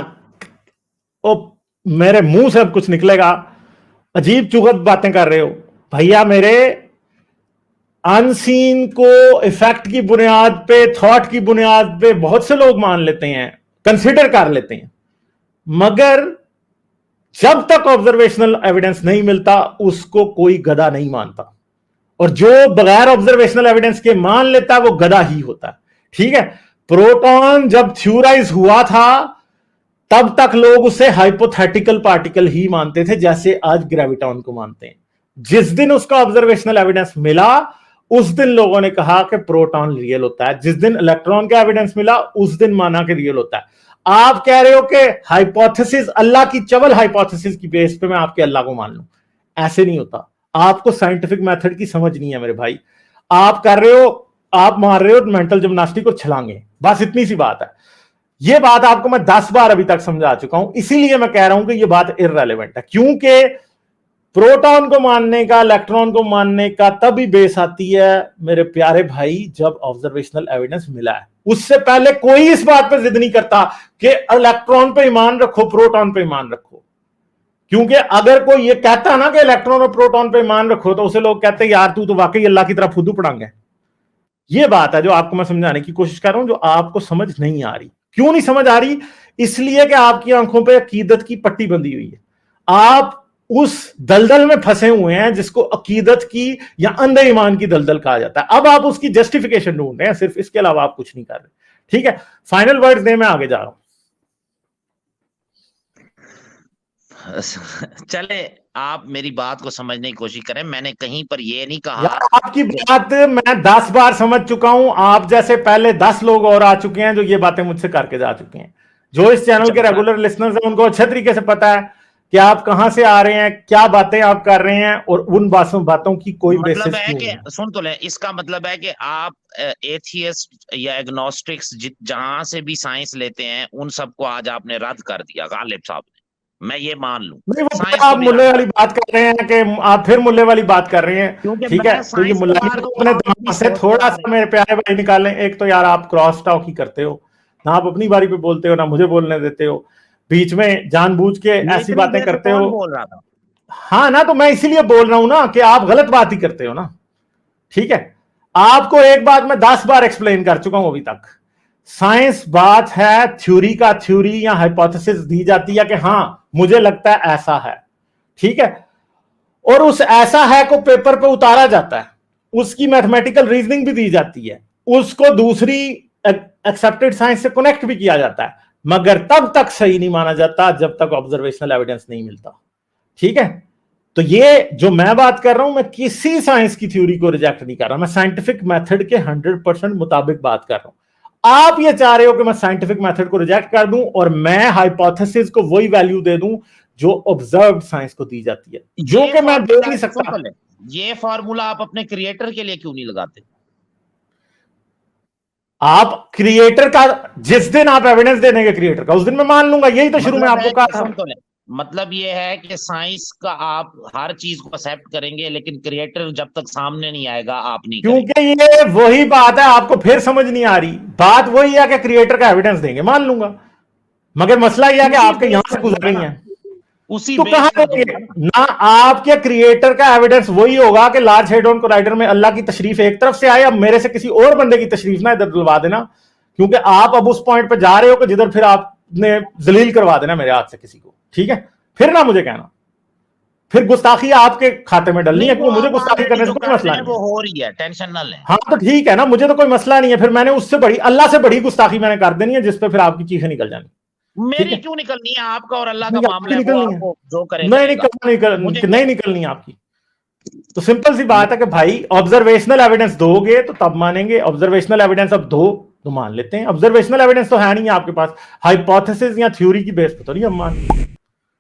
Speaker 1: ओ मेरे मुंह से अब कुछ निकलेगा, अजीब चुगत बातें कर रहे हो भैया मेरे। अनसीन को इफेक्ट की बुनियाद पे, थॉट की बुनियाद पे बहुत से लोग मान लेते हैं, कंसिडर कर लेते हैं, मगर जब तक ऑब्जर्वेशनल एविडेंस नहीं मिलता उसको कोई गधा नहीं मानता, और जो बगैर ऑब्जर्वेशनल एविडेंस के मान लेता है वो गधा ही होता है। ठीक है, प्रोटॉन जब थ्योराइज हुआ था तब तक लोग उसे हाइपोथेटिकल पार्टिकल ही मानते थे, जैसे आज ग्रेविटॉन को मानते हैं। जिस दिन उसका ऑब्जर्वेशनल एविडेंस मिला उस दिन लोगों ने कहा कि प्रोटॉन रियल होता है, जिस दिन इलेक्ट्रॉन का एविडेंस मिला उस दिन माना कि रियल होता है। आप कह रहे हो कि हाइपोथेसिस, अल्लाह की चवल हाइपोथेसिस की बेस पे मैं आपके अल्लाह को मान लूं, ऐसे नहीं होता। आपको साइंटिफिक मेथड की समझ नहीं है मेरे भाई। आप कर रहे हो, आप मार रहे हो मेंटल जिम्नास्टिक और छलांगे, बस इतनी सी बात है। ये बात आपको मैं 10 बार अभी तक समझा चुका हूं, इसीलिए मैं कह रहा हूं कि ये बात इररेलेवेंट है, क्योंकि प्रोटॉन को मानने का, इलेक्ट्रॉन को मानने का तभी बेस आती है मेरे प्यारे भाई जब ऑब्जर्वेशनल एविडेंस मिला है। उससे पहले कोई इस बात पर जिद नहीं करता कि इलेक्ट्रॉन पे ईमान रखो, प्रोटॉन पे ईमान रखो, क्योंकि अगर कोई ये कहता ना कि इलेक्ट्रॉन और प्रोटॉन पे ईमान रखो तो उसे लोग कहते हैं यार तू तो वाकई अल्लाह की तरफ फुदू पड़ांग है। ये बात है जो आपको मैं समझाने की कोशिश कर रहा हूं, जो आपको समझ नहीं आ रही। क्यों नहीं समझ आ रही? इसलिए कि आपकी आंखों पे अकीदत की पट्टी बंधी हुई है। आप उस दलदल में फंसे हुए हैं जिसको अकीदत की या अंधे ईमान की दलदल कहा जाता है। अब आप उसकी जस्टिफिकेशन ढूंढ रहे हैं, सिर्फ इसके अलावा आप कुछ नहीं कर रहे। ठीक है, फाइनल वर्ड्स दे, मैं आगे जा रहा हूं।
Speaker 2: चले, आप मेरी बात को समझने की कोशिश करें। मैंने कहीं पर यह नहीं कहा,
Speaker 1: यार आपकी बात मैं 10 बार समझ चुका हूं। आप जैसे पहले 10 लोग और आ चुके हैं जो ये बातें मुझसे करके जा चुके हैं। जो इस चैनल के रेगुलर लिसनर्स हैं उनको अच्छे तरीके से पता है कि आप कहां से आ रहे हैं, क्या बातें आप कर रहे हैं, और उन बातों की कोई
Speaker 2: मतलब
Speaker 1: बेसिस
Speaker 2: है
Speaker 1: नहीं
Speaker 2: कि
Speaker 1: है।
Speaker 2: सुन तो ले, इसका मतलब है कि आप एथियस्ट या एग्नोस्टिक्स जहां से भी साइंस लेते हैं उन सबको आज आपने रद्द कर दिया गालिब साहब ने, मैं ये मान लूं।
Speaker 1: नहीं, वो
Speaker 2: साइंस
Speaker 1: आप
Speaker 2: को भी
Speaker 1: मुल्ले
Speaker 2: रद्द
Speaker 1: वाली
Speaker 2: कर,
Speaker 1: बात कर रहे हैं कि आप फिर मुल्ले वाली बात कर रहे हैं।
Speaker 2: क्योंकि
Speaker 1: ठीक है,
Speaker 2: मैं
Speaker 1: तो ये
Speaker 2: साइंस
Speaker 1: मुल्ला
Speaker 2: को मार दूं,
Speaker 1: अपने
Speaker 2: आप अपनी
Speaker 1: दिमाग से
Speaker 2: सोच
Speaker 1: थोड़ा
Speaker 2: बना
Speaker 1: सा
Speaker 2: रहे
Speaker 1: मेरे प्यारे भाई निकालें। एक तो यार आप क्रॉस टॉक ही करते हो ना, आप अपनी बारी पे बोलते हो ना मुझे बोलने देते हो, बीच में जानबूझ के
Speaker 2: हैं।
Speaker 1: ऐसी
Speaker 2: इतनी
Speaker 1: बातें
Speaker 2: देर से
Speaker 1: करते
Speaker 2: कौन
Speaker 1: हो।
Speaker 2: बोल रहा था?
Speaker 1: हाँ ना, तो मैं इसीलिए बोल रहा हूं ना कि आप गलत बात ही करते हो ना। ठीक है, आपको एक बात मैं 10 बार एक्सप्लेन कर चुका हूं अभी तक। साइंस बात है, थ्योरी का थ्योरी या हाइपोथेसिस दी जाती है कि हां मुझे लगता है ऐसा है। ठीक है, और उस ऐसा है को पेपर पे उतारा जाता है, उसकी मैथमेटिकल रीजनिंग भी दी जाती है, उसको दूसरी एक्सेप्टेड साइंस से कनेक्ट भी किया जाता है, मगर तब तक सही नहीं माना जाता जब तक ऑब्जर्वेशनल एविडेंस नहीं मिलता। ठीक है, तो ये जो मैं बात कर रहा हूं, मैं किसी साइंस की थ्योरी को रिजेक्ट नहीं कर रहा, मैं साइंटिफिक मेथड के 100% मुताबिक बात कर रहा हूं। आप ये चाह रहे हो कि मैं साइंटिफिक मेथड को रिजेक्ट कर दूं और मैं हाइपोथेसिस को वही वैल्यू दे दूं जो ऑब्जर्व्ड साइंस को दी जाती है, जो कि मैं दे नहीं सकता।
Speaker 2: ये फॉर्मूला आप अपने क्रिएटर के लिए क्यों नहीं लगाते?
Speaker 1: आप क्रिएटर का जिस दिन आप एविडेंस दे देंगे क्रिएटर का, उस दिन मैं मान लूंगा। यही तो शुरू में आपको कहा था।
Speaker 2: मतलब ये है कि साइंस का आप हर चीज को एक्सेप्ट करेंगे, लेकिन क्रिएटर जब तक सामने नहीं आएगा आप नहीं करेंगे।
Speaker 1: क्योंकि ये वही बात है, आपको फिर समझ नहीं आ रही बात। वही है कि क्रिएटर का एविडेंस देंगे, मान लूंगा, मगर मसला यह है कि आपके यहां से गुजर रही है
Speaker 2: उसी
Speaker 1: तो कहां ना आपके क्रिएटर का एविडेंस वही होगा कि लार्ज हेड्रॉन कोलाइडर में अल्लाह की तशरीफ एक तरफ से आए, अब मेरे से किसी और बंदे की तशरीफ ना इधर दिलवा देना, क्योंकि आप अब उस पॉइंट पे जा रहे हो कि जिधर फिर आपने जलील करवा देना मेरे हाथ से किसी को। ठीक है, फिर ना मुझे कहना, फिर गुस्ताखी आपके खाते में डलनी है, क्योंकि मुझे गुस्ताखी करने से कोई मसला नहीं,
Speaker 2: वो हो रही है, टेंशन ना लें।
Speaker 1: हाँ तो ठीक है ना, मुझे तो कोई मसला नहीं है। फिर मैंने उससे बड़ी, अल्लाह से बड़ी गुस्ताखी मैंने कर देनी है, जिसपे फिर आपकी चीखें निकल जानी।
Speaker 2: मेरी क्यों निकलनी है? आपका और अल्लाह का मामला है,
Speaker 1: निकलनी है,
Speaker 2: जो करे
Speaker 1: नहीं निकलनी आपकी। तो सिंपल सी बात है कि भाई ऑब्जर्वेशनल एविडेंस दोगे तो तब मानेंगे। ऑब्जर्वेशनल एविडेंस अब दो तो मान लेते हैं। ऑब्जर्वेशनल एविडेंस तो है नहीं आपके पास, हाइपोथेसिस या थ्योरी की बेस पर तो नहीं हम मान।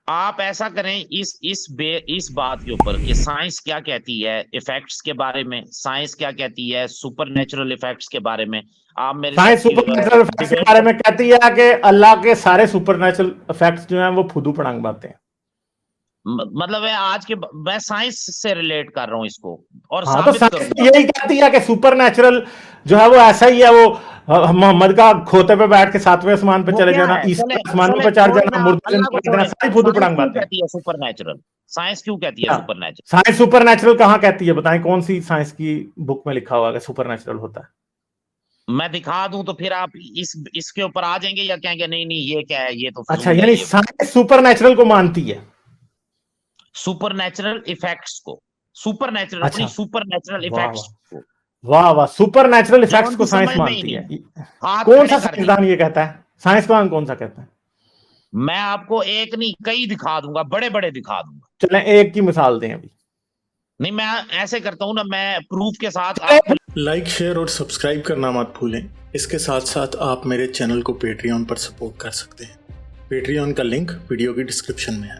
Speaker 2: आप ऐसा करें इस बात के ऊपर कि साइंस क्या कहती है इफेक्ट्स के बारे में, साइंस क्या कहती है सुपरनेचुरल इफेक्ट्स के बारे में। आप मेरे
Speaker 1: साइंस सुपरनेचुरल इफेक्ट्स के बारे में कहती है कि अल्लाह के सारे सुपरनेचुरल इफेक्ट्स जो हैं वो फुदू पड़ांग बातें हैं।
Speaker 2: मतलब है आज के, मैं साइंस से रिलेट कर रहा हूं इसको और
Speaker 1: हाँ, तो साइंस यही कहती है कि सुपरनेचुरल जो है वो ऐसा ही है, वो मोहम्मद का खोते पे बैठ के 7वें आसमान पे चले जाना, ईसा आसमानों पे चढ़ जाना, मुर्दा जिंदा कर देना, सारी फुदू पड़ांग बातें हैं।
Speaker 2: सुपरनेचुरल साइंस क्यों कहती है सुपरनेचुरल?
Speaker 1: साइंस सुपरनेचुरल कहां कहती है? बताएं कौन सी साइंस की बुक में लिखा हुआ है सुपरनेचुरल होता है?
Speaker 2: मैं दिखा दूं तो फिर आप इसके ऊपर आ जाएंगे या कहेंगे नहीं नहीं ये क्या है, ये तो
Speaker 1: अच्छा, यानी साइंस सुपरनेचुरल को मानती है,
Speaker 2: सुपरनेचुरल इफेक्ट्स को, सुपरनेचुरल अपनी सुपरनेचुरल इफेक्ट्स को।
Speaker 1: वाह वाह, सुपरनेचुरल इफेक्ट्स को साइंस मानती है। कौन सा साइंसदान ये कहता है? साइंसदान कौन सा कहता है?
Speaker 2: मैं आपको एक नहीं कई दिखा दूंगा, बड़े बड़े दिखा दूंगा।
Speaker 1: चलें एक की मिसाल दें अभी।
Speaker 2: नहीं, मैं ऐसे करता हूं ना, मैं प्रूफ के साथ
Speaker 3: लाइक शेयर और सब्सक्राइब करना मत भूलें। इसके साथ साथ आप मेरे चैनल को पेट्रियन पर सपोर्ट कर सकते हैं। पेट्रियन का लिंक वीडियो की डिस्क्रिप्शन में है।